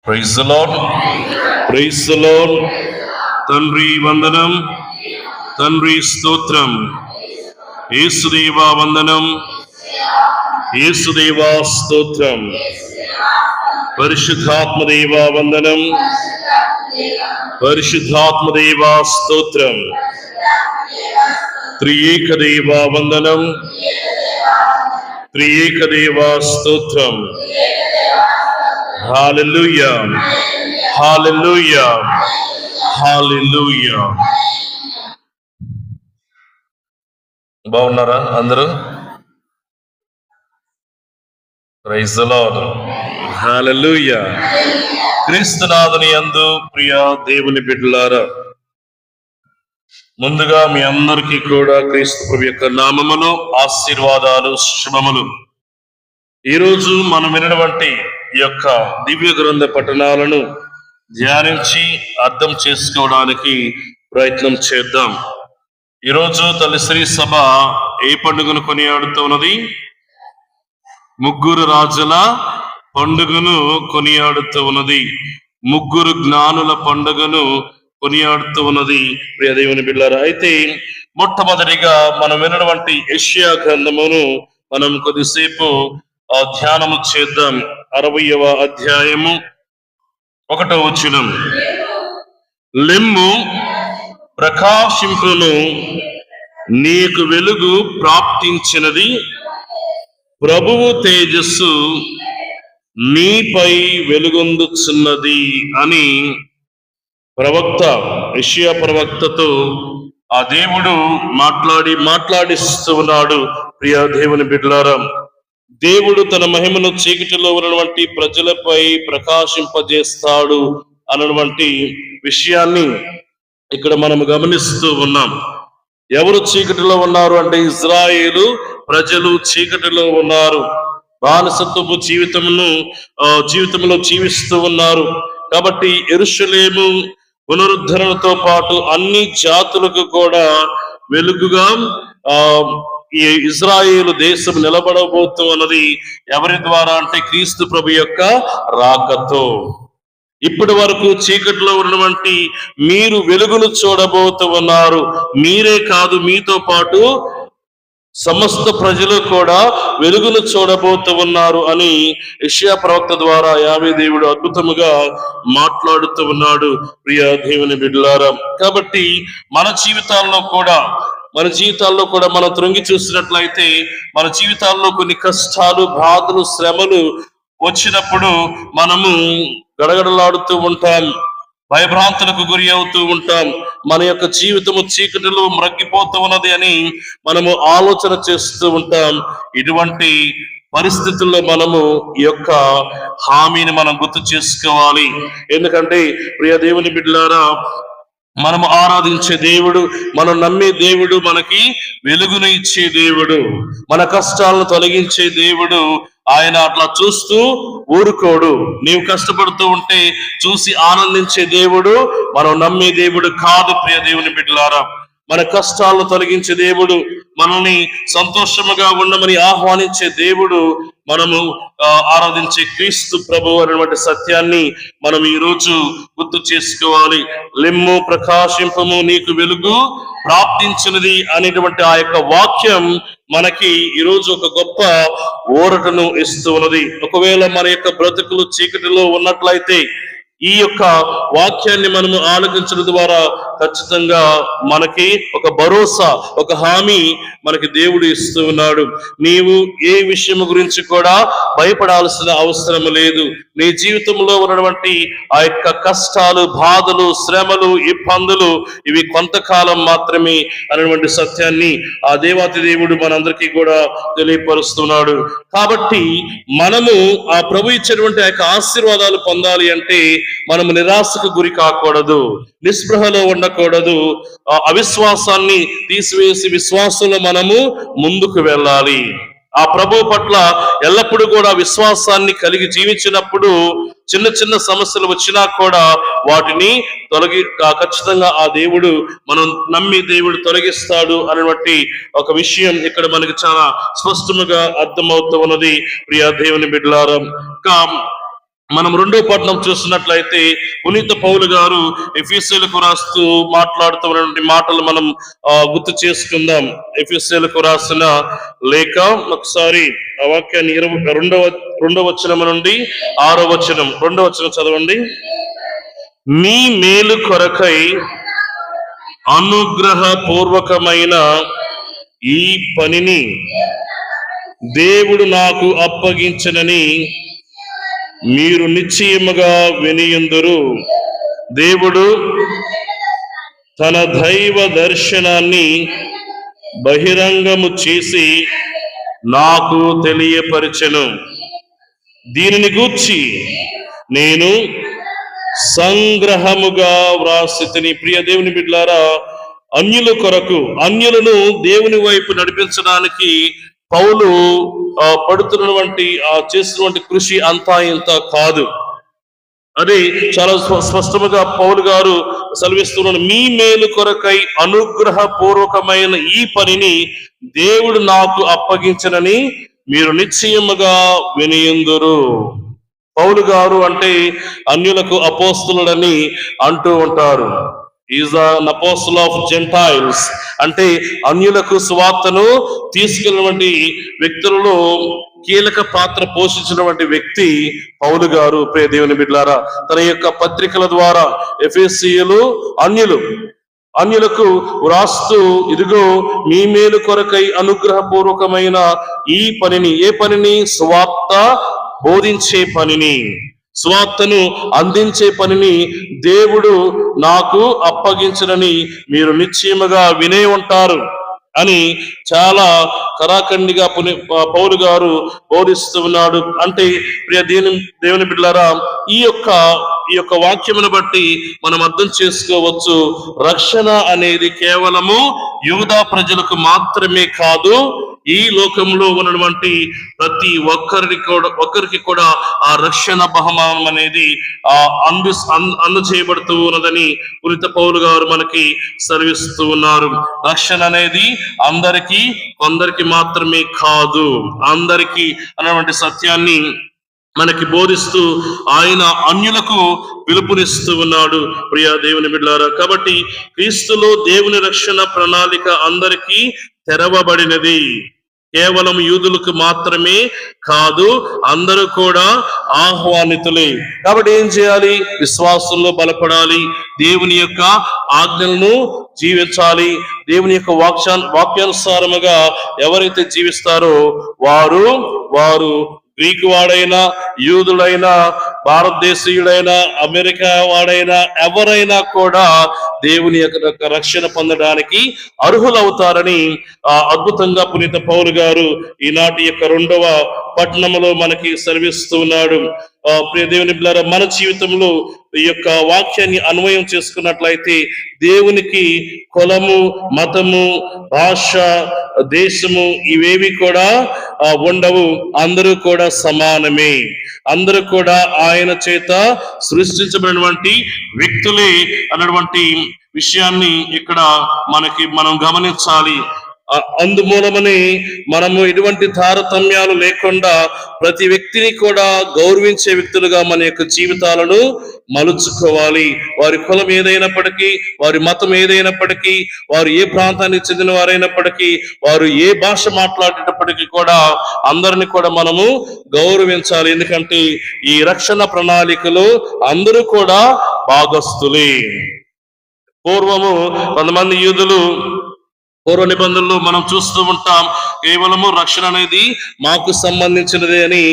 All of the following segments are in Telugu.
Praise the lord, praise the lord. తండ్రి వందనం, తండ్రి స్తోత్రం. యేసుదేవా వందనం, యేసుదేవా స్తోత్రం. పరిశుద్ధాత్మదేవా వందనం, పరిశుద్ధాత్మదేవా స్తోత్రం. త్రియేక దేవా వందనం, త్రియేక దేవా స్తోత్రం. హల్లెలూయా, హల్లెలూయా, హల్లెలూయా. బాగున్నారా అందరూ? ప్రైజ్ ది లార్డ్, హల్లెలూయా. క్రీస్తునాథుని యందు ప్రియ దేవుని బిడ్డలారా, ముందుగా మీ అందరికీ కూడా క్రీస్తు ప్రభు యొక్క నామములో ఆశీర్వాదాలు, శుభములు. ఈరోజు మనం వినటువంటి ఈ యొక్క దివ్య గ్రంథ పఠనాలను ధ్యానించి అర్థం చేసుకోవడానికి ప్రయత్నం చేద్దాం. ఈరోజు తల్లి శ్రీ సభ ఏ పండుగను కొనియాడుతూ ఉన్నది? ముగ్గురు రాజుల పండుగను కొనియాడుతూ ఉన్నది. ముగ్గురు జ్ఞానుల పండుగను కొనియాడుతూ ఉన్నది ప్రియ దేవుని బిడ్డలారా. అయితే మొట్టమొదటిగా మనం వినటువంటి యెషయా గ్రంథమును మనం కొద్దిసేపు ధ్యానము చేద్దాం. 60వ అధ్యాయము 1వ వచనం. లెమ్ము, ప్రకాశింపును, నీకు వెలుగు ప్రాప్తించినది, ప్రభువు తేజస్సు నీపై వెలుగొందుచున్నది అని ప్రవక్త, యెషయా ప్రవక్తతో ఆ దేవుడు మాట్లాడిస్తూ ఉన్నాడు. ప్రియ దేవుని బిడ్డలారా, దేవుడు తన మహిమను చీకటిలో ఉన్నటువంటి ప్రజలపై ప్రకాశింపజేస్తాడు అన్నటువంటి విషయాన్ని ఇక్కడ మనం గమనిస్తూ ఉన్నాం. ఎవరు చీకటిలో ఉన్నారు అంటే ఇజ్రాయేలు ప్రజలు చీకటిలో ఉన్నారు. బానిసత్వపు జీవితంలో జీవిస్తూ ఉన్నారు. కాబట్టి యెరూషలేము పునరుద్ధరణతో పాటు అన్ని జాతులకు కూడా వెలుగుగా ఈ ఇజ్రాయేలు దేశం నిలబడబోతూ ఉన్నది. ఎవరి ద్వారా అంటే క్రీస్తు ప్రభు యొక్క రాకతో. ఇప్పటి వరకు చీకటిలో ఉన్నటువంటి మీరు వెలుగును చూడబోతూ ఉన్నారు. మీరే కాదు, మీతో పాటు సమస్త ప్రజలు కూడా వెలుగును చూడబోతూ ఉన్నారు అని యెషయా ప్రవక్త ద్వారా యావే దేవుడు అద్భుతముగా మాట్లాడుతూ ఉన్నాడు. ప్రియ దేవుని బిడ్డలారా, కాబట్టి మన జీవితాల్లో కూడా మనం త్రొంగి చూసినట్లయితే మన జీవితాల్లో కొన్ని కష్టాలు, బాధలు, శ్రమలు వచ్చినప్పుడు మనము గడగడలాడుతూ ఉంటాం, భయభ్రాంతులకు గురి అవుతూ ఉంటాం. మన యొక్క జీవితము చీకటిలో మ్రగ్గిపోతూ ఉన్నది అని మనము ఆలోచన చేస్తూ ఉంటాం. ఇటువంటి పరిస్థితుల్లో మనము ఈ యొక్క హామీని మనం గుర్తు చేసుకోవాలి. ఎందుకంటే ప్రియ దేవుని బిడ్డలారా, మనము ఆరాధించే దేవుడు, మనం నమ్మే దేవుడు మనకి వెలుగును ఇచ్చే దేవుడు, మన కష్టాలను తొలగించే దేవుడు. ఆయన అట్లా చూస్తూ ఊరుకోడు. నీవు కష్టపడుతూ ఉంటే చూసి ఆనందించే దేవుడు మనం నమ్మే దేవుడు కాదు. ప్రియ దేవుని బిడ్డలారా, మన కష్టాలను తొలగించే దేవుడు, మనల్ని సంతోషముగా ఉండమని ఆహ్వానించే దేవుడు, మనము ఆరాధించే క్రీస్తు ప్రభువు అనేటువంటి సత్యాన్ని మనం ఈ రోజు గుర్తు చేసుకోవాలి. లెమ్ము, ప్రకాశింపము, నీకు వెలుగు ప్రాప్తించినది అనేటువంటి ఆ యొక్క వాక్యం మనకి ఈరోజు ఒక గొప్ప ఊరటను ఇస్తూ ఉన్నది. ఒకవేళ మన యొక్క బ్రతుకులు చీకటిలో ఉన్నట్లయితే ఈ యొక్క వాక్యాన్ని మనము ఆలోచించడం ద్వారా ఖచ్చితంగా మనకి ఒక భరోసా, ఒక హామీ మనకి దేవుడు ఇస్తూ ఉన్నాడు. నీవు ఏ విషయం గురించి కూడా భయపడాల్సిన అవసరం లేదు. నీ జీవితంలో ఉన్నటువంటి ఆ యొక్క కష్టాలు, బాధలు, శ్రమలు, ఇబ్బందులు ఇవి కొంతకాలం మాత్రమే అనేటువంటి సత్యాన్ని ఆ దేవాతి దేవుడు మనందరికీ కూడా తెలియపరుస్తున్నాడు. కాబట్టి మనము ఆ ప్రభు ఇచ్చినటువంటి ఆ యొక్క ఆశీర్వాదాలు పొందాలి అంటే మనము నిరాశకు గురి కాకూడదు, నిస్పృహలో ఉండకూడదు. అవిశ్వాసాన్ని తీసివేసి విశ్వాసంలో మనము ముందుకు వెళ్ళాలి. ఆ ప్రభు పట్ల ఎల్లప్పుడూ కూడా విశ్వాసాన్ని కలిగి జీవించినప్పుడు చిన్న చిన్న సమస్యలు వచ్చినా కూడా వాటిని ఖచ్చితంగా ఆ దేవుడు, మనం నమ్మి దేవుడు తొలగిస్తాడు అనేటువంటి ఒక విషయం ఇక్కడ మనకి చాలా స్పష్టముగా అర్థమవుతూ ఉన్నది. ప్రియ దేవుని బిడ్డలారా, మనం రెండో పట్టణం చూస్తున్నట్లయితే పునీత పౌలు గారు ఎఫెసీయులకు రాస్తూ మాట్లాడుతున్నటువంటి మాటలు మనం గుర్తు చేసుకుందాం. ఎఫెసీయులకు రాసిన లేఖ ఒకసారి ఆ వాక్యాన్ని రెండవ వచనం నుండి 6వ వచనం, రెండవ వచనం చదవండి. మీ మేలు కొరకై అనుగ్రహ పూర్వకమైన ఈ పనిని దేవుడు నాకు అప్పగించనని మీరు నిశ్చయముగా వినియుందురు. దేవుడు తన దైవ దర్శనాన్ని బహిరంగము చేసి నాకు తెలియపరచెను. దీనిని గూర్చి నేను సంగ్రహముగా వ్రాసితిని. ప్రియ దేవుని బిడ్డలారా, అన్యుల కొరకు, అన్యులను దేవుని వైపు నడిపించడానికి పౌలు పడుతున్నటువంటి చేస్తున్నటువంటి కృషి అంతా ఇంత కాదు. అది చాలా స్పష్టముగా పౌలు గారు సెలవిస్తున్నాడు. మీ మేలు కొరకై అనుగ్రహ పూర్వకమైన ఈ పనిని దేవుడు నాకు అప్పగించనని మీరు నిశ్చయముగా వినియుందురు. పౌలు గారు అంటే అన్యులకు అపోస్తులుడని అంటూ ఉంటారు. Is an apostle of Gentiles, అంటే అన్యులకు సువార్తను తీసుకెళ్ళినటువంటి వ్యక్తులలో కీలక పాత్ర పోషించినటువంటి వ్యక్తి పౌలు గారు. ప్రియ దేవుని బిడ్డలారా, తన యొక్క పత్రికల ద్వారా ఎఫెసీయులు అన్యులకు వ్రాస్తూ, ఇదిగో మీ మేలు కొరకై అనుగ్రహపూర్వకమైన ఈ పనిని, ఏ పనిని? సువార్త బోధించే పనిని, సువార్తను అందించే పనిని దేవుడు నాకు అప్పగించనని మీరు నిశ్చయముగా వినే ఉంటారు అని చాలా కరాఖండిగా పౌలు గారు బోధిస్తూ ఉన్నాడు. అంటే ప్రియ దేవుని బిడ్డలారా, ఈ యొక్క వాక్యమును బట్టి మనం అర్థం చేసుకోవచ్చు, రక్షణ అనేది కేవలము యూదా ప్రజలకు మాత్రమే కాదు, ఈ లోకంలో ఉన్నటువంటి ప్రతి ఒక్కరికి కూడా ఆ రక్షణ బహుమానం అనేది అందజేయబడుతూ ఉన్నదని పునీత పౌలు గారు మనకి సెలవిస్తూ ఉన్నారు. రక్షణ అనేది అందరికీ, కొందరికి మాత్రమే కాదు, అందరికీ అన్నటువంటి సత్యాన్ని మనకి బోధిస్తూ ఆయన అన్యులకు పిలుపునిస్తూ ఉన్నాడు. ప్రియ దేవుని బిడ్డలారా, కాబట్టి క్రీస్తులో దేవుని రక్షణ ప్రణాళిక అందరికీ తెరవబడినది. కేవలం యూదులకు మాత్రమే కాదు, అందరూ కూడా ఆహ్వానితులే. కాబట్టి ఏం చేయాలి? విశ్వాసంలో బలపడాలి, దేవుని యొక్క ఆజ్ఞలను జీవించాలి. దేవుని యొక్క వాక్యానుసారముగా ఎవరైతే జీవిస్తారో వారు గ్రీకు వాడైనా, యూదుడైనా, భారతదేశీయుడైనా, అమెరికా వాడైనా, ఎవరైనా కూడా దేవుని యొక్క రక్షణ పొందడానికి అర్హులవుతారని అద్భుతంగా పునీత పౌలు గారు ఈనాటి యొక్క 2వ పట్టణంలో మనకి సెలవిస్తూ ఉన్నాడు. ప్రియ దేవుని బిడ్డలారా, మన జీవితంలో ఈ యొక్క వాక్యాన్ని అన్వయం చేసుకున్నట్లయితే దేవునికి కులము, మతము, భాష, దేశము ఇవేవి కూడా ఉండవు. అందరూ కూడా సమానమే, అందరూ కూడా ఆయన చేత సృష్టించబడినటువంటి వ్యక్తులే అన్నటువంటి విషయాన్ని ఇక్కడ మనం గమనించాలి. అందుమూలమని మనము ఎటువంటి తారతమ్యాలు లేకుండా ప్రతి వ్యక్తిని కూడా గౌరవించే వ్యక్తులుగా మన యొక్క జీవితాలను మలుచుకోవాలి. వారి కులం ఏదైనప్పటికీ, వారి మతం ఏదైనప్పటికీ, వారు ఏ ప్రాంతానికి చెందిన వారైనప్పటికీ, వారు ఏ భాష మాట్లాడేటప్పటికీ కూడా అందరిని కూడా మనము గౌరవించాలి. ఎందుకంటే ఈ రక్షణ ప్రణాళికలో అందరూ కూడా భాగస్తులే. పూర్వము కొంతమంది యూదులు పూర్వ నిబంధనలు మనం చూస్తూ ఉంటాం, కేవలము రక్షణ అనేది మాకు సంబంధించినదే అని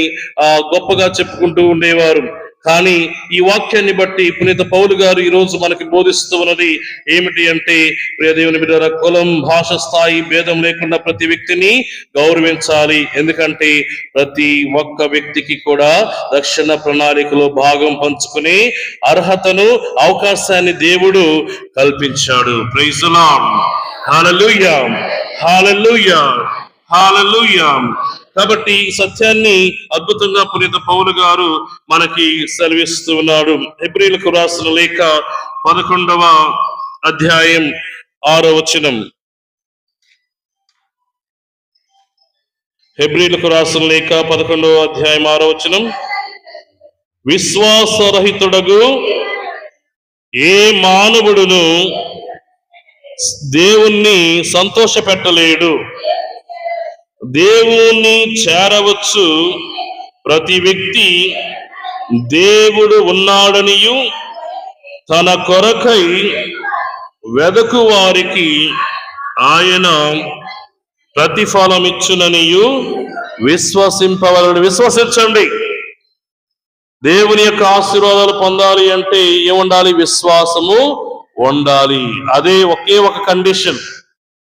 గొప్పగా చెప్పుకుంటూ ఉండేవారు. కానీ ఈ వాక్యాన్ని బట్టి పునీత పౌలు గారు ఈ రోజు మనకి బోధిస్తూ ఉన్నది ఏమిటి అంటే, ప్రియ దేవుని బిడ్డలారా, కులం, భాష, స్థాయి భేదం లేకుండా ప్రతి వ్యక్తిని గౌరవించాలి. ఎందుకంటే ప్రతి ఒక్క వ్యక్తికి కూడా రక్షణ ప్రణాళికలో భాగం పంచుకునే అర్హతను, అవకాశాన్ని దేవుడు కల్పించాడు. Praise the Lord. Hallelujah, hallelujah, hallelujah. కాబట్టి ఈ సత్యాన్ని అద్భుతంగా పునీత పౌలు గారు మనకి సెలవిస్తూ ఉన్నాడు. హెబ్రీయులకు రాసిన లేఖ 11వ అధ్యాయం 6వ వచనం. హెబ్రీయులకు రాసిన లేఖ 11వ అధ్యాయం 6వ వచనం. విశ్వాసరహితుడగు ఏ మానవుడును దేవుణ్ణి సంతోషపెట్టలేడు. దేవుణ్ణి చేరవచ్చు ప్రతి వ్యక్తి దేవుడు ఉన్నాడనియు తన కొరకై వెదకు వారికి ఆయన ప్రతిఫలమిచ్చుననియు విశ్వసింపవలెను. విశ్వసించండి. దేవుని యొక్క ఆశీర్వాదాలు పొందాలి అంటే ఏముండాలి? విశ్వాసము ఉండాలి. అదే ఒకే ఒక కండిషన్,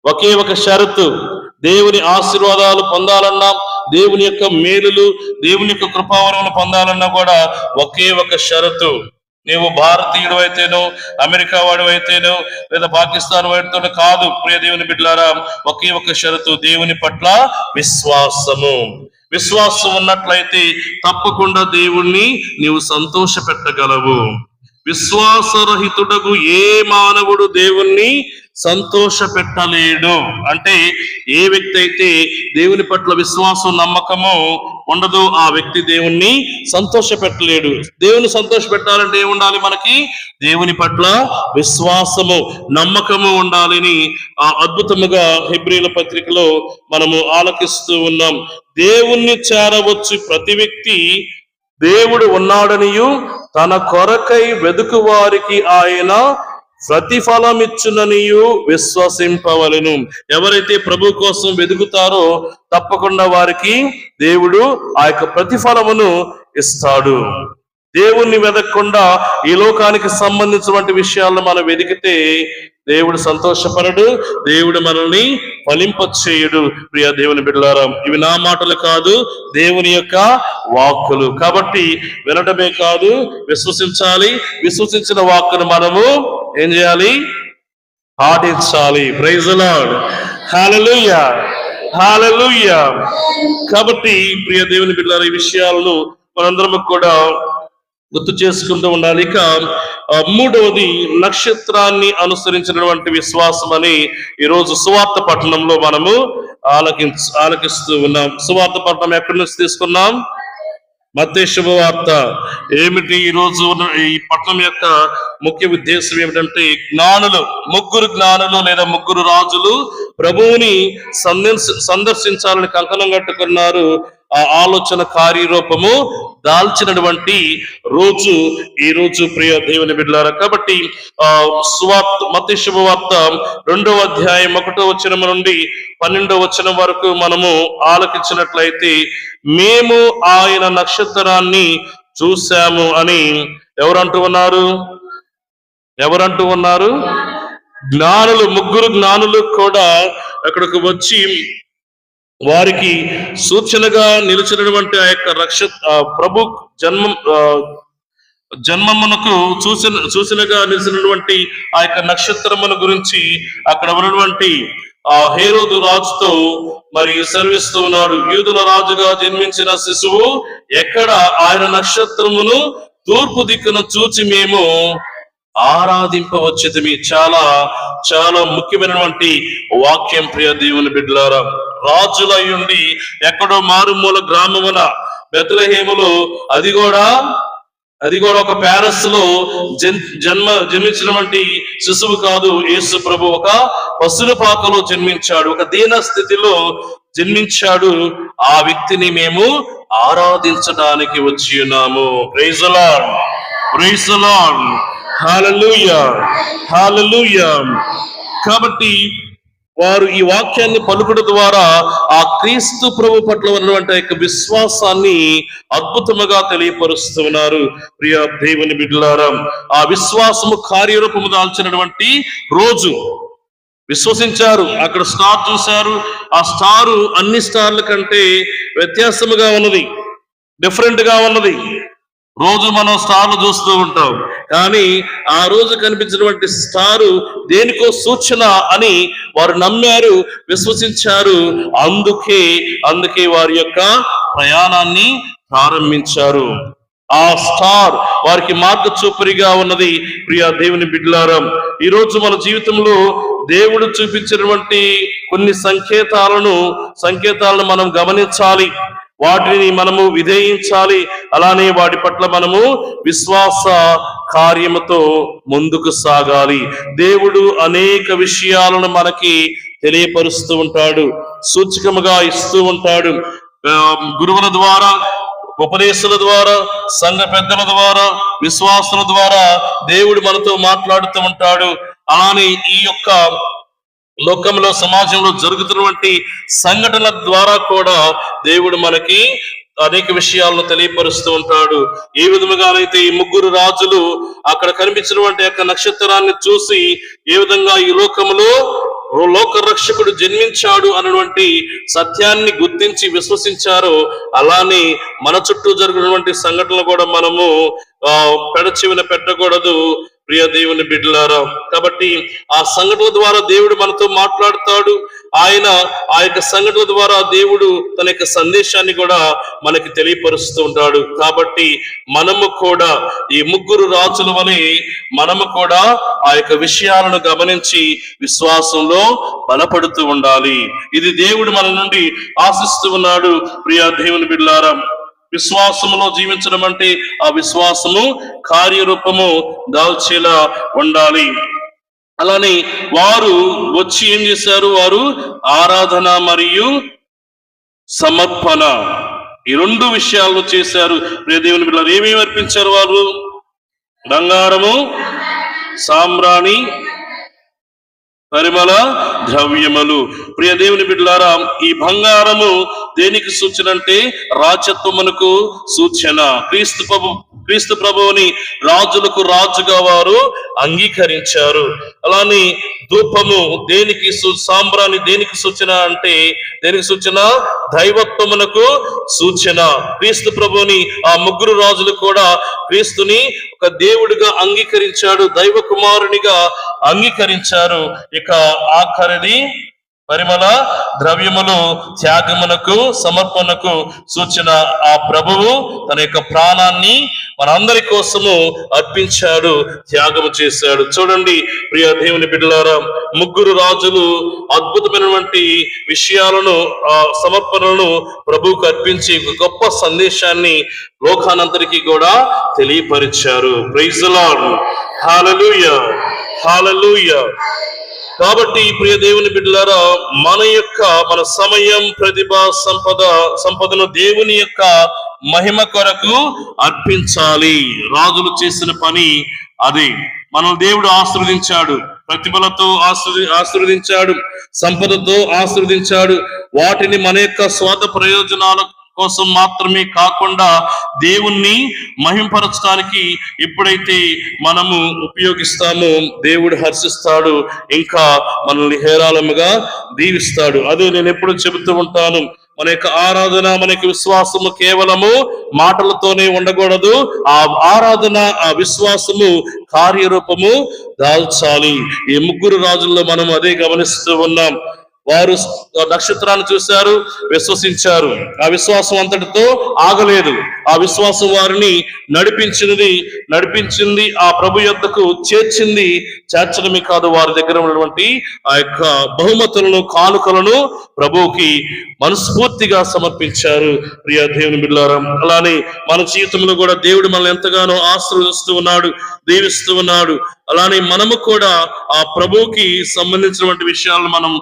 ఒకే ఒక షరతు. దేవుని ఆశీర్వాదాలు పొందాలన్నా, దేవుని యొక్క మేలులు, దేవుని యొక్క కృపావరములు పొందాలన్నా కూడా ఒకే ఒక షరతు. నీవు భారతీయుడు అయితేనో, అమెరికా వాడు అయితేనో, లేదా పాకిస్తాన్ వాడితోనో కాదు. ప్రియ దేవుని బిడ్డలారా, ఒకే ఒక షరతు, దేవుని పట్ల విశ్వాసము. విశ్వాసం ఉన్నట్లయితే తప్పకుండా దేవుణ్ణి నీవు సంతోష పెట్టగలవు. విశ్వాసరహితుడగు ఏ మానవుడు దేవుణ్ణి సంతోష పెట్టలేడు. అంటే ఏ వ్యక్తి అయితే దేవుని పట్ల విశ్వాసం నమ్మకము ఉండదో ఆ వ్యక్తి దేవుణ్ణి సంతోష పెట్టలేడు. దేవుని సంతోష పెట్టాలంటే ఏముండాలి? మనకి దేవుని పట్ల విశ్వాసము నమ్మకము ఉండాలని ఆ అద్భుతముగా హెబ్రీల పత్రికలో మనము ఆలకిస్తూ ఉన్నాం. దేవుణ్ణి చేరవచ్చు ప్రతి వ్యక్తి దేవుడు ఉన్నాడనియు తన కొరకై వెదుకు వారికి ఆయన ప్రతిఫలమిచ్చుననియు విశ్వసింపవలెను. ఎవరైతే ప్రభు కోసం వెదుకుతారో తప్పకుండా వారికి దేవుడు ఆ యొక్క ప్రతిఫలమును ఇస్తాడు. దేవుణ్ణి వెదకకుండా ఈ లోకానికి సంబంధించినటువంటి విషయాలను మనం వెదికితే దేవుడు సంతోషపడడు, దేవుడు మనల్ని ఫలింపచేయుడు. ప్రియ దేవుని బిడ్డలారా, ఇవి నా మాటలు కాదు, దేవుని యొక్క వాక్కులు. కాబట్టి వినటమే కాదు, విశ్వసించాలి. విశ్వసించిన వాక్కును మనము ఏం చేయాలి? పాటించాలి. Praise the Lord. Hallelujah, hallelujah. కాబట్టి ప్రియ దేవుని బిడ్డలారా, ఈ విషయాలను మనందరం కూడా గుర్తు చేసుకుంటూ ఉండాలి. ఇక మూడవది నక్షత్రాన్ని అనుసరించినటువంటి విశ్వాసం అని ఈరోజు సువార్త పట్టణంలో మనము ఆలకిస్తూ ఉన్నాం. సువార్త పట్టణం ఎక్కడి నుంచి తీసుకున్నాం? మత్తయి శుభవార్త. ఏమిటి ఈరోజు ఈ పట్టణం యొక్క ముఖ్య ఉద్దేశం ఏమిటంటే, ముగ్గురు జ్ఞానులు లేదా ముగ్గురు రాజులు ప్రభువుని సందర్శించాలని కంకణం కట్టుకున్నారు. ఆ ఆలోచన కార్యరూపము దాల్చినటువంటి రోజు ఈ రోజు, ప్రియ దేవుని బిడ్డలారా. కాబట్టి మత్తయి శుభవార్త 2వ అధ్యాయం 1వ వచనం నుండి 12వ వచనం వరకు మనము ఆలకించినట్లయితే, మేము ఆయన నక్షత్రాన్ని చూశాము అని ఎవరంటూ ఉన్నారు? జ్ఞానులు, ముగ్గురు జ్ఞానులు కూడా అక్కడికి వచ్చి వారికి సూచనగా నిలిచినటువంటి ఆ యొక్క ప్రభు జన్మమునకు సూచనగా నిలిచినటువంటి ఆ యొక్క నక్షత్రమును గురించి అక్కడ ఉన్నటువంటి ఆ హేరోదు రాజుతో మరి సెలవిస్తూ ఉన్నాడు. యూదుల రాజుగా జన్మించిన శిశువు ఎక్కడ? ఆయన నక్షత్రమును తూర్పు దిక్కున చూచి మేము ఆరాధింపవచ్చుమి. చాలా చాలా ముఖ్యమైనటువంటి వాక్యం, ప్రియ దేవుని బిడ్డలారా. రాజులయ్యుండి ఎక్కడో మారుమూల గ్రామమున బెత్లెహేములో, అది కూడా ఒక ప్యాలెస్ లో జన్మించినటువంటి శిశువు కాదు యేసు ప్రభు. ఒక పశుల పాకలో జన్మించాడు, ఒక దీన స్థితిలో జన్మించాడు. ఆ వ్యక్తిని మేము ఆరాధించడానికి వచ్చి ఉన్నాము. Praise the lord, praise the Lord, hallelujah, hallelujah. కాబట్టి వారు ఈ వాక్యాన్ని పలుకుడు ద్వారా ఆ క్రీస్తు ప్రభు పట్ల ఉన్నటువంటి యొక్క విశ్వాసాన్ని అద్భుతముగా తెలియపరుస్తున్నారు. ప్రియ దేవుని బిడ్డలారా, ఆ విశ్వాసము కార్యరూపము దాల్చినటువంటి రోజు. విశ్వసించారు. అక్కడ స్టార్ చూశారు. ఆ స్టారు అన్ని స్టార్ల కంటే వ్యత్యాసముగా ఉన్నది, డిఫరెంట్ గా ఉన్నది. రోజు మనం స్టార్లు చూస్తూ ఉంటాం, కానీ ఆ రోజు కనిపించినటువంటి స్టారు దేనికో సూచన అని వారు నమ్మారు, విశ్వసించారు. అందుకే వారి యొక్క ప్రయాణాన్ని ప్రారంభించారు. ఆ స్టార్ వారికి మార్గచూపరిగా ఉన్నది. ప్రియ దేవుని బిడ్డలారా, ఈ రోజు మన జీవితంలో దేవుడు చూపించినటువంటి కొన్ని సంకేతాలను మనం గమనించాలి. వాటిని మనము విధేయించాలి. అలానే వాటి పట్ల మనము విశ్వాస కార్యముతో ముందుకు సాగాలి. దేవుడు అనేక విషయాలను మనకి తెలియపరుస్తూ ఉంటాడు, సూచకముగా ఇస్తూ ఉంటాడు. గురువుల ద్వారా, ఉపదేశాల ద్వారా, సంఘ పెద్దల ద్వారా, విశ్వాసుల ద్వారా దేవుడు మనతో మాట్లాడుతూ ఉంటాడు. అలానే ఈ యొక్క లోకంలో, సమాజంలో జరుగుతున్నటువంటి సంఘటనల ద్వారా కూడా దేవుడు మనకి అనేక విషయాలను తెలియపరుస్తూ ఉంటాడు. ఏ విధముగానైతే ఈ ముగ్గురు రాజులు అక్కడ కనిపించినటువంటి యొక్క నక్షత్రాన్ని చూసి ఏ విధంగా ఈ లోకములో లోక రక్షకుడు జన్మించాడు అన్నటువంటి సత్యాన్ని గుర్తించి విశ్వసించారో, అలానే మన చుట్టూ జరిగినటువంటి సంఘటనలు కూడా మనము పెడచెవిన పెట్టకూడదు ప్రియ దేవుని బిడ్డలారా. కాబట్టి ఆ సంఘటనల ద్వారా దేవుడు మనతో మాట్లాడుతాడు. ఆయన ఆ యొక్క సంఘటనల ద్వారా దేవుడు తన యొక్క సందేశాన్ని కూడా మనకి తెలియపరుస్తూ ఉంటాడు. కాబట్టి మనము కూడా ఈ ముగ్గురు రాజుల వలె మనము కూడా ఆ యొక్క విషయాలను గమనించి విశ్వాసంలో బలపడుతూ ఉండాలి. ఇది దేవుడు మన నుండి ఆశిస్తూ ఉన్నాడు ప్రియ దేవుని బిడ్డలారా. విశ్వాసములో జీవించడం అంటే ఆ విశ్వాసము కార్యరూపము దాల్చేలా ఉండాలి. అలానే వారు వచ్చి ఏం చేశారు? వారు ఆరాధన మరియు సమర్పణ, ఈ రెండు విషయాలను చేశారు. ప్రియ దేవుని బిడ్డలారా, ఏమేమి అర్పించారు వారు? బంగారము, సాంబ్రాణి, పరిమళ ద్రవ్యములు. ప్రియ దేవుని బిడ్డలారా, ఈ బంగారము దేనికి సూచన అంటే రాజత్వమునకు సూచన. క్రీస్తు ప్రభువుని రాజులకు రాజుగా వారు అంగీకరించారు. అలానే ధూపము దేనికి, సాంబ్రాణి దేనికి సూచన అంటే దేనికి సూచన? దైవత్వమునకు సూచన. క్రీస్తు ప్రభువుని ఆ ముగ్గురు రాజులు కూడా క్రీస్తుని ఒక దేవుడిగా అంగీకరించాడు, దైవ కుమారునిగా అంగీకరించారు. ఇక ఆఖరిది పరిమళ ద్రవ్యములు త్యాగమునకు, సమర్పణకు సూచన. ఆ ప్రభువు తన యొక్క ప్రాణాన్ని మనందరి కోసము అర్పించాడు, త్యాగము చేశాడు. చూడండి ప్రియ దేవుని బిడ్డలారా, ముగ్గురు రాజులు అద్భుతమైనటువంటి విషయాలను, సమర్పణలను ప్రభువుకు అర్పించి ఒక గొప్ప సందేశాన్ని లోకానంతరికి కూడా తెలియపరిచారు. Praise the Lord, hallelujah, hallelujah. కాబట్టి ప్రియ దేవుని బిడ్డలారా, మన సమయం, ప్రతిభ, సంపదను దేవుని యొక్క మహిమ కొరకు అర్పించాలి. రాజులు చేసిన పని అది. మనం దేవుడు ఆశీర్వదించాడు, ప్రతిభలతో ఆశీర్వదించాడు, సంపదతో ఆశీర్వదించాడు. వాటిని మన యొక్క స్వార్థ ప్రయోజనాల కోసం మాత్రమే కాకుండా దేవుణ్ణి మహింపరచడానికి ఎప్పుడైతే మనము ఉపయోగిస్తామో దేవుడు హర్షిస్తాడు, ఇంకా మనల్ని హేరాళముగా దీవిస్తాడు. అదే నేను ఎప్పుడు చెబుతూ ఉంటాను, మన యొక్క ఆరాధన, మన యొక్క విశ్వాసము కేవలము మాటలతోనే ఉండకూడదు. ఆ ఆరాధన, ఆ విశ్వాసము కార్యరూపము దాల్చాలి. ఈ ముగ్గురు రాజుల్లో మనం అదే గమనిస్తూ ఉన్నాం. వారు నక్షత్రాన్ని చూశారు, విశ్వసించారు. ఆ విశ్వాసం అంతటితో ఆగలేదు. ఆ విశ్వాసం వారిని నడిపించింది, ఆ ప్రభు యొద్దకు చేర్చడమే కాదు, వారి దగ్గర ఉన్నటువంటి ఆ యొక్క బహుమతులను, కానుకలను ప్రభువుకి మనస్ఫూర్తిగా సమర్పించారు. ప్రియ దేవుని బిడ్డలారా, అలానే మన జీవితంలో కూడా దేవుడు మనల్ని ఎంతగానో ఆశీర్వదిస్తూ ఉన్నాడు, దీవిస్తూ ఉన్నాడు. అలానే మనము కూడా ఆ ప్రభువుకి సంబంధించినటువంటి విషయాలను మనం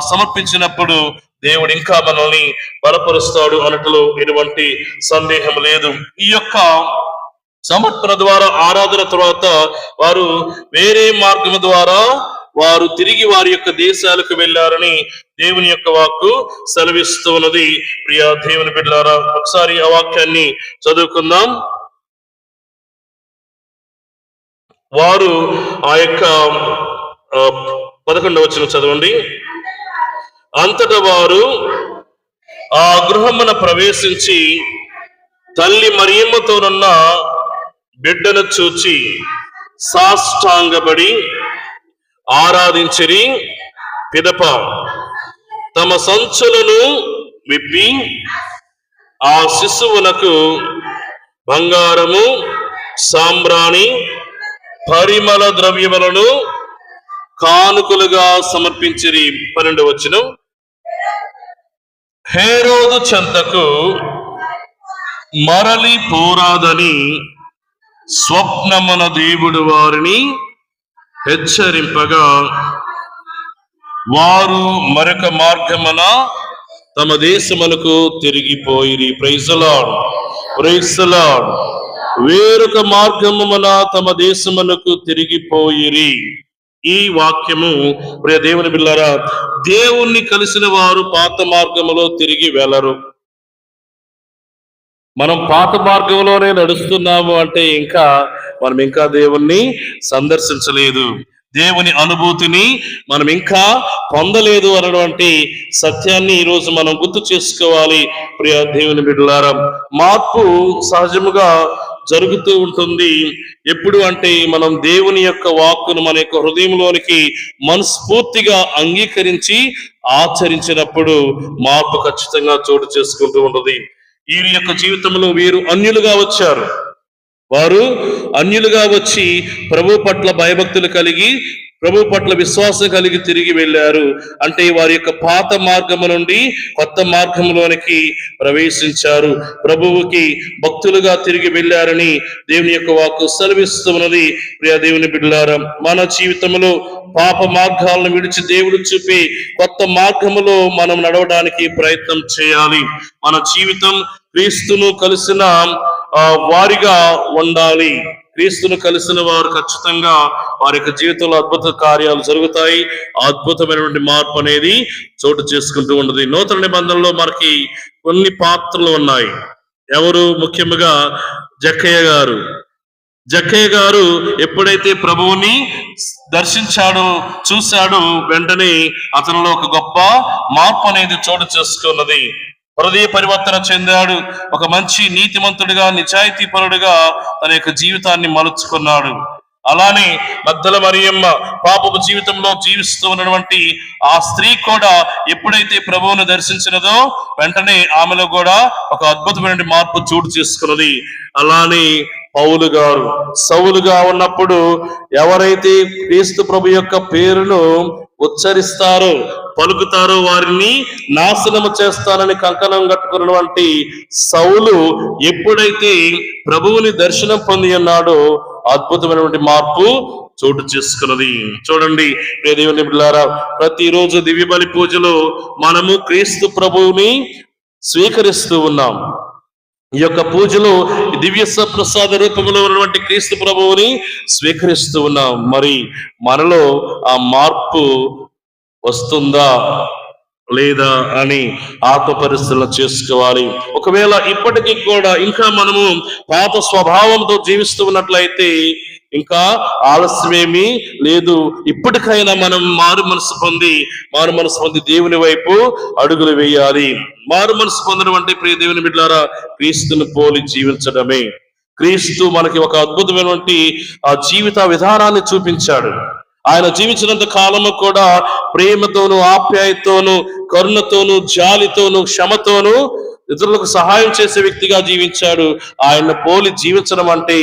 సమర్పించినప్పుడు దేవుడు ఇంకా మనల్ని బలపరుస్తాడు అనట్లో ఎటువంటి సందేహం లేదు. ఈ యొక్క సమర్పణ ద్వారా, ఆరాధన తర్వాత వారు వేరే మార్గం ద్వారా వారు తిరిగి వారి యొక్క దేశాలకు వెళ్ళారని దేవుని యొక్క వాక్కు సెలవిస్తూ ఉన్నది. ప్రియ దేవుని బిడ్డలారా, ఒకసారి ఆ వాక్యాన్ని చదువుకుందాం. వారు ఆ యొక్క 11వ వచనం చదవండి. అంతటా వారు ఆ గృహమున ప్రవేశించి తల్లి మరియమ్మతోనున్న బిడ్డను చూచి సాష్టాంగపడి ఆరాధించిరి. పిదప తమ సంచులను విప్పి ఆ శిశువునకు బంగారము, సాంబ్రాణి, పరిమళ ద్రవ్యములను కానుకలుగా సమర్పించిరి. 12వ వచనం. హేరోదు చెంతకు మరలి పోరాదని స్వప్నమున దేవుడు వారిని హెచ్చరింపగా వారు మరొక మార్గమున తమ దేశములకు తిరిగిపోయిరి. Praise the lord, praise the Lord. వేరొక మార్గమున తమ దేశములకు తిరిగిపోయిరి. ఈ వాక్యము ప్రియ దేవుని బిడ్డలారా, దేవుణ్ణి కలిసిన వారు పాత మార్గములో తిరిగి వెళ్ళరు. మనం పాత మార్గంలోనే నడుస్తున్నాము అంటే మనం ఇంకా దేవుణ్ణి సందర్శించలేదు, దేవుని అనుభూతిని మనం ఇంకా పొందలేదు అన్నటువంటి సత్యాన్ని ఈరోజు మనం గుర్తు చేసుకోవాలి. ప్రియ దేవుని బిడ్డలారా, మార్పు సహజముగా జరుగుతూ ఉంటుంది. ఎప్పుడు అంటే మనం దేవుని యొక్క వాక్కును మన యొక్క హృదయంలోనికి మనస్ఫూర్తిగా అంగీకరించి ఆచరించినప్పుడు మార్పు ఖచ్చితంగా చోటు చేసుకుంటూ ఉంటుంది. వీరి యొక్క జీవితంలో వీరు అన్యులుగా వచ్చారు. వారు అన్యులుగా వచ్చి ప్రభు పట్ల భయభక్తులు కలిగి, ప్రభు పట్ల విశ్వాసం కలిగి తిరిగి వెళ్ళారు. అంటే వారి యొక్క పాత మార్గము నుండి కొత్త మార్గంలోనికి ప్రవేశించారు. ప్రభువుకి భక్తులుగా తిరిగి వెళ్ళారని దేవుని యొక్క వాక్కు సెలవిస్తున్నది. ప్రియ దేవుని బిడ్డలారా, మన జీవితంలో పాప మార్గాలను విడిచి దేవుడు చూపి కొత్త మార్గములో మనం నడవడానికి ప్రయత్నం చేయాలి. మన జీవితం క్రీస్తును కలిసిన వారిగా ఉండాలి. క్రీస్తును కలిసిన వారు ఖచ్చితంగా వారి యొక్క జీవితంలో అద్భుత కార్యాలు జరుగుతాయి. అద్భుతమైనటువంటి మార్పు అనేది చోటు చేసుకుంటూ ఉంటుంది. నూతన నిబంధనలో మనకి కొన్ని పాత్రలు ఉన్నాయి. ఎవరు? ముఖ్యంగా జక్కయ్య గారు ఎప్పుడైతే ప్రభువుని చూశాడో వెంటనే అతనిలో ఒక గొప్ప మార్పు అనేది చోటు చేసుకున్నది. హృదయ పరివర్తన చెందాడు. ఒక మంచి నీతిమంతుడిగా, నిజాయితీపరుడుగా తన యొక్క జీవితాన్ని మలుచుకున్నాడు. అలానే మగ్దల మరియమ్మ పాపపు జీవితంలో జీవిస్తూ ఉన్నటువంటి ఆ స్త్రీ కూడా ఎప్పుడైతే ప్రభువును దర్శించినదో వెంటనే ఆమెలో కూడా ఒక అద్భుతమైన మార్పు చోటు చేసుకున్నది. అలానే పౌలు గారు సౌలుగా ఉన్నప్పుడు ఎవరైతే క్రీస్తు ప్రభు యొక్క పేరును ఉచ్చరిస్తారో, పలుకుతారో వారిని నాశనము చేస్తానని కంకణం కట్టుకున్నటువంటి సౌలు ఎప్పుడైతే ప్రభువుని దర్శనం పొంది ఉన్నాడో అద్భుతమైనటువంటి మార్పు చోటు చేసుకున్నది. చూడండి ప్రియ దేవుని బిడ్డలారా, ప్రతిరోజు దివ్య బలి పూజలో మనము క్రీస్తు ప్రభువుని స్వీకరిస్తూ ఉన్నాం. ఈ యొక్క పూజలో దివ్య ప్రసాద రూపంలో ఉన్నటువంటి క్రీస్తు ప్రభువుని స్వీకరిస్తూ ఉన్నాం. మరి మనలో ఆ మార్పు వస్తుందా లేదా అని ఆత్మ పరిశీలన చేసుకోవాలి. ఒకవేళ ఇప్పటికీ కూడా ఇంకా మనము పాత స్వభావంతో జీవిస్తూ ఉన్నట్లయితే ఇంకా ఆలస్యమేమీ లేదు. ఇప్పటికైనా మనం మారు మనసు పొంది దేవుని వైపు అడుగులు వేయాలి. మారు మనసు పొందడం అంటే ప్రియ దేవుని బిడ్డలారా, క్రీస్తును పోలి జీవించడమే. క్రీస్తు మనకి ఒక అద్భుతమైనటువంటి ఆ జీవిత విధానాన్ని చూపించాడు. ఆయన జీవించినంత కాలము కూడా ప్రేమతోను, ఆప్యాయతోను, కరుణతోను, జాలితోను, క్షమతోను ఇతరులకు సహాయం చేసే వ్యక్తిగా జీవించాడు. ఆయన పోలి జీవించడం అంటే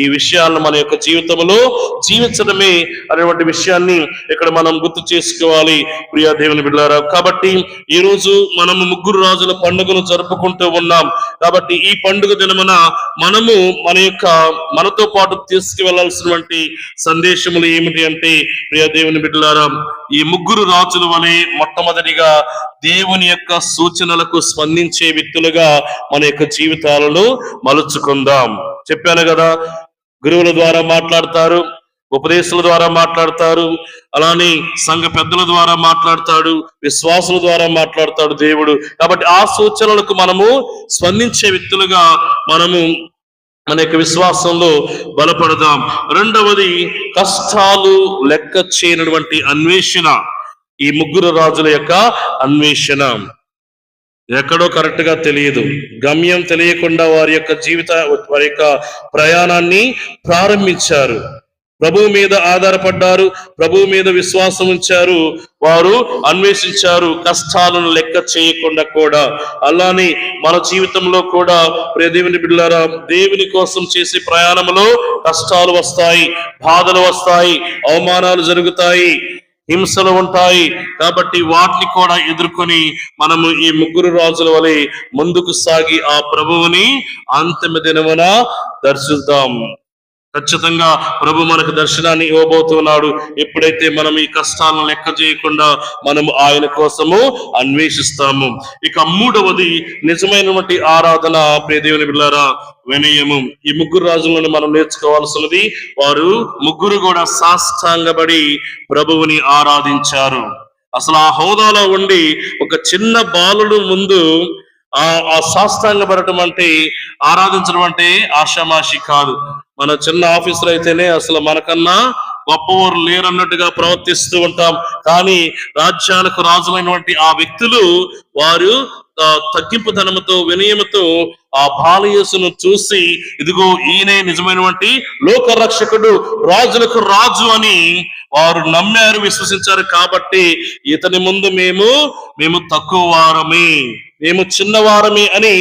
ఈ విషయాలను మన యొక్క జీవితంలో జీవించడమే అనేటువంటి విషయాన్ని ఇక్కడ మనం గుర్తు చేసుకోవాలి ప్రియా దేవుని బిడ్డలారా. కాబట్టి ఈ రోజు మనము ముగ్గురు రాజుల పండుగను జరుపుకుంటూ ఉన్నాం. కాబట్టి ఈ పండుగ దినమున మనము మనతో పాటు తీసుకువెళ్లాల్సినటువంటి సందేశములు ఏమిటి అంటే ప్రియా దేవుని బిడ్డలారా, ఈ ముగ్గురు రాజుల వలె మొట్టమొదటిగా దేవుని యొక్క సూచనలకు స్పందించే వ్యక్తులుగా మన యొక్క జీవితాలను మలుచుకుందాం. చెప్పాను కదా, గురువుల ద్వారా మాట్లాడతారు, ఉపదేశాల ద్వారా మాట్లాడతారు, అలానే సంఘ పెద్దల ద్వారా మాట్లాడతాడు, విశ్వాసుల ద్వారా మాట్లాడతాడు దేవుడు. కాబట్టి ఆ సూచనలకు మనము స్పందించే వ్యక్తులుగా మనము మన యొక్క విశ్వాసంలో బలపడదాం. రెండవది, కష్టాలు లెక్క చేయనటువంటి అన్వేషణ. ఈ ముగ్గురు రాజుల యొక్క అన్వేషణ ఎక్కడో కరెక్ట్ గా తెలియదు, గమ్యం తెలియకుండా వారి యొక్క ప్రయాణాన్ని ప్రారంభించారు. ప్రభువు మీద ఆధారపడ్డారు, ప్రభువు మీద విశ్వాసం ఉంచారు, వారు అన్వేషించారు కష్టాలను లెక్క చేయకుండా కూడా. అలానే మన జీవితంలో కూడా ప్రియ దేవుని బిడ్డలారా, దేవుని కోసం చేసే ప్రయాణంలో కష్టాలు వస్తాయి, బాధలు వస్తాయి, అవమానాలు జరుగుతాయి. హింసలు ఉంటాయి. కాబట్టి వాటిని కూడా ఎదుర్కొని మనము ఈ ముగ్గురు రాజుల వలె ముందుకు సాగి ఆ ప్రభువుని అంతిమ దినమున దర్శిద్దాం. ఖచ్చితంగా ప్రభు మనకు దర్శనాన్ని ఇవ్వబోతున్నాడు. ఎప్పుడైతే మనం ఈ కష్టాలను లెక్క చేయకుండా మనము ఆయన కోసము అన్వేషిస్తాము. ఇక మూడవది నిజమైనటువంటి ఆరాధన. ప్రియ దేవుని బిడ్డలారా, వినయము. ఈ ముగ్గురు రాజులను మనం నేర్చుకోవాల్సినది, వారు ముగ్గురు కూడా సాష్టాంగపడి ప్రభువుని ఆరాధించారు. అసలు ఆ హోదాలో ఉండి ఒక చిన్న బాలుడు ముందు ఆ సాష్టాంగపడటం అంటే, ఆరాధించడం అంటే ఆషామాషి కాదు. మన చిన్న ఆఫీసర్ అయితేనే అసలు మనకన్నా గొప్పవారు లేరన్నట్టుగా ప్రవర్తిస్తూ ఉంటాం. కానీ రాజ్యాలకు రాజులైనటువంటి ఆ వ్యక్తులు, వారు తగ్గింపు ధనముతో, వినయముతో ఆ బాలయేసును చూసి, ఇదిగో ఈయనే నిజమైనటువంటి లోక రక్షకుడు, రాజులకు రాజు అని వారు నమ్మారు, విశ్వసించారు. కాబట్టి ఇతని ముందు మేము తక్కువ వారమే, మేము చిన్నవారమే అని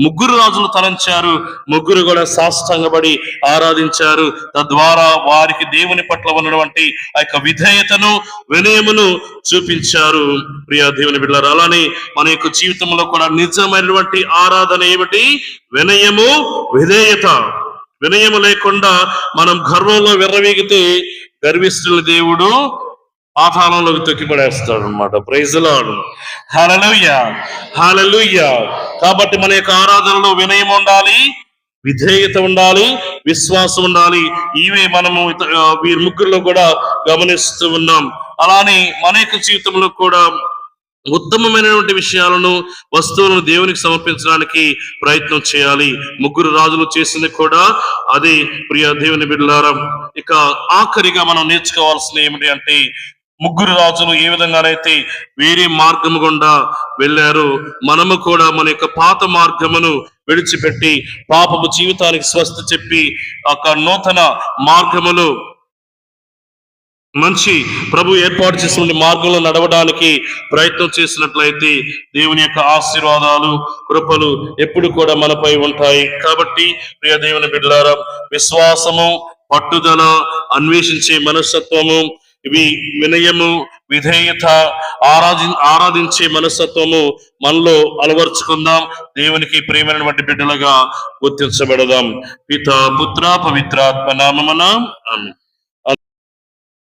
ముగ్గురు రాజులు తలంచారు. ముగ్గురు కూడా సాష్టాంగపడి ఆరాధించారు. తద్వారా వారికి దేవుని పట్ల ఉన్నటువంటి ఆ యొక్క విధేయతను, వినయమును చూపించారు. ప్రియ దేవుని బిడ్డలారా, అలానే మన యొక్క జీవితంలో కూడా నిజమైనటువంటి ఆరాధన ఏమిటి? వినయము, విధేయత. వినయము లేకుండా మనం గర్వంలో విర్రవీగితే గర్విష్ఠుల దేవుడు పాతాళంలోకి తొక్కిపడేస్తాడు అన్నమాట. Praise the Lord. Hallelujah, hallelujah. కాబట్టి మన యొక్క ఆరాధనలో వినయం ఉండాలి, విధేయత ఉండాలి, విశ్వాసం ఉండాలి. ఇవే మనము వీరి ముగ్గురులో కూడా గమనిస్తూ ఉన్నాం. అలానే మన యొక్క జీవితంలో కూడా ఉత్తమమైనటువంటి విషయాలను, వస్తువులను దేవునికి సమర్పించడానికి ప్రయత్నం చేయాలి. ముగ్గురు రాజులు చేసింది కూడా అదే. ప్రియ దేవుని బిడ్డలారా, ఇక ఆఖరిగా మనం నేర్చుకోవాల్సిన ఏమిటి అంటే, ముగ్గురు రాజులు ఏ విధంగానైతే వేరే మార్గము గుండా వెళ్ళారో, మనము కూడా మన యొక్క పాత మార్గమును విడిచిపెట్టి పాపపు జీవితానికి స్వస్తి చెప్పి ఒక నూతన మార్గములో, మంచి ప్రభు ఏర్పాటు చేసిన మార్గంలో నడవడానికి ప్రయత్నం చేసినట్లయితే దేవుని యొక్క ఆశీర్వాదాలు, కృపలు ఎప్పుడు కూడా మనపై ఉంటాయి. కాబట్టి ప్రియ దేవుని బిడ్డలారా, విశ్వాసము, పట్టుదల, అన్వేషించే మనస్తత్వము, ఇవి వినయము, విధేయత, ఆరాధించే మనస్తత్వము మనలో అలవర్చుకుందాం. దేవునికి ప్రియమైనటువంటి బిడ్డలుగా గుర్తించబడదాం. పితా, పుత్ర, పవిత్రాత్మ నామమున ఆమేన్.